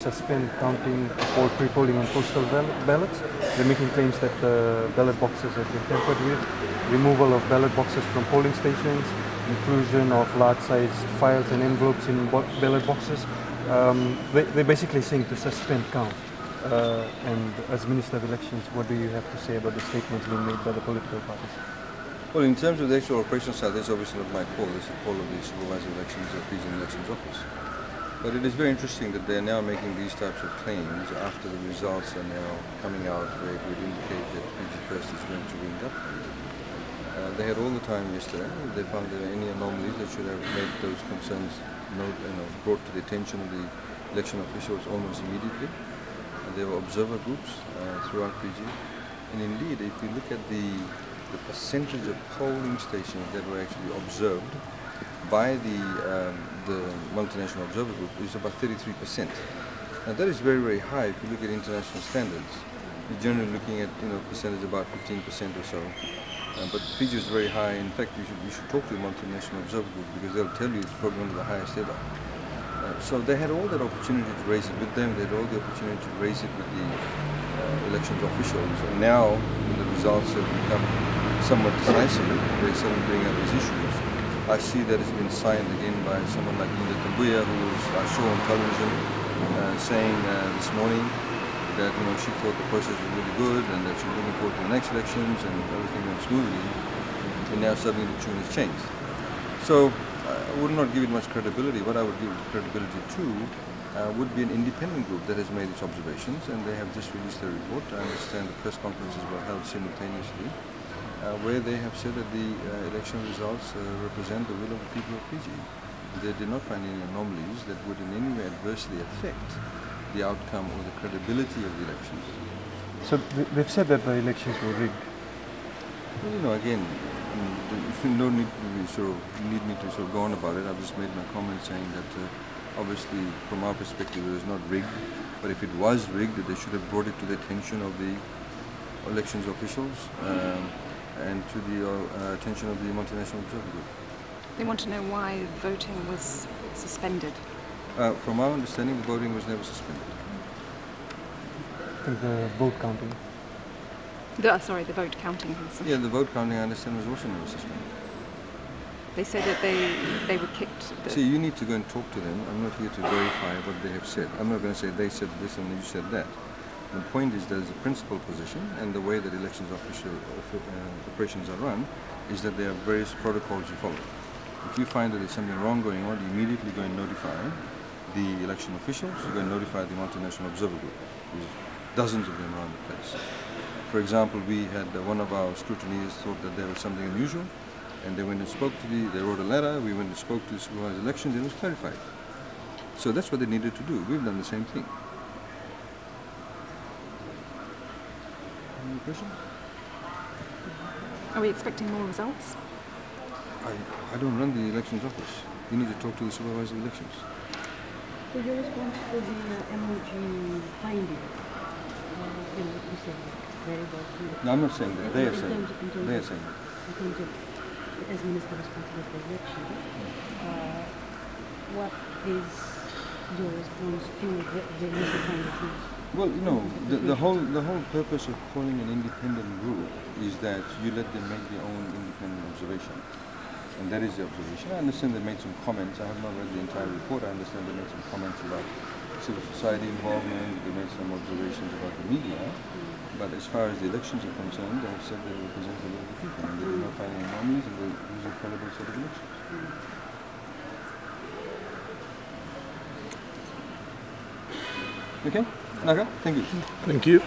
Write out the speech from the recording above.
Suspend counting for pre-polling on postal ballots. They're making claims that the ballot boxes have been tampered with, removal of ballot boxes from polling stations, inclusion of large-sized files and envelopes in ballot boxes. They're basically saying to suspend count. And as Minister of Elections, what do you have to say about the statements being made by the political parties? Well, in terms of the actual operation side, this is obviously not my call. This is the call of the Supervisor Elections of Fijian Elections Office. But it is very interesting that they're now making these types of claims after the results are now coming out where it would indicate that Fiji First is going to win government. They had all the time yesterday. They found there were any anomalies. They should have made those concerns brought to the attention of the election officials almost immediately. There were observer groups throughout Fiji. And indeed, if you look at the percentage of polling stations that were actually observed by the Multinational Observer Group, is about 33%. Now that is very, very high if you look at international standards. You're generally looking at percentage about 15% or so. But Fiji is very high. In fact, you should talk to the Multinational Observer Group because they'll tell you it's probably one of the highest ever. So they had all that opportunity to raise it with them. They had all the opportunity to raise it with the elections officials. And now, when the results have become somewhat decisive, they suddenly bring up these issues. I see that it's been signed again by someone like Linda Tambuya, who I saw on television saying this morning that she thought the process was really good and that she's looking forward to the next elections and everything went smoothly. And now suddenly the tune has changed. So I would not give it much credibility. What I would give credibility to would be an independent group that has made its observations, and they have just released their report. I understand the press conferences were held simultaneously, where they have said that the election results represent the will of the people of Fiji. They did not find any anomalies that would in any way adversely affect the outcome or the credibility of the elections. So they've said that the elections were rigged. Well, again, you don't need me to go on about it. I've just made my comment saying that obviously from our perspective it was not rigged, but if it was rigged, they should have brought it to the attention of the elections officials and to the attention of the Multinational Observer Group. They want to know why voting was suspended. From our understanding, the voting was never suspended. The vote counting. The vote counting. Yeah, the vote counting, I understand, was also never suspended. They said that they were kicked. See, you need to go and talk to them. I'm not here to verify what they have said. I'm not going to say they said this and you said that. The point is there is a principal position, and the way that elections operations are run is that there are various protocols you follow. If you find that there's something wrong going on, you immediately go and notify the election officials, you go and notify the Multinational Observer Group. There's dozens of them around the place. For example, we had one of our scrutineers thought that there was something unusual, and they went and spoke to they wrote a letter, we went and spoke to the supervisor elections, and it was clarified. So that's what they needed to do. We've done the same thing. Any questions? Are we expecting more results? I don't run the elections office. You need to talk to the supervisor of elections. So your response to the MOG finding, you said very well. No, I'm not saying that. They are saying it. They are saying it. In terms of, as Minister responsible for election, what is your response to the initial findings? Well, the whole purpose of calling an independent group is that you let them make their own independent observation. And that is the observation. I understand they made some comments. I have not read the entire report. I understand they made some comments about civil society involvement. They made some observations about the media. But as far as the elections are concerned, they have said they represent the will of the people. And they did not find any anomalies, and they use a credible set of elections. Okay? Naga, thank you. Thank you.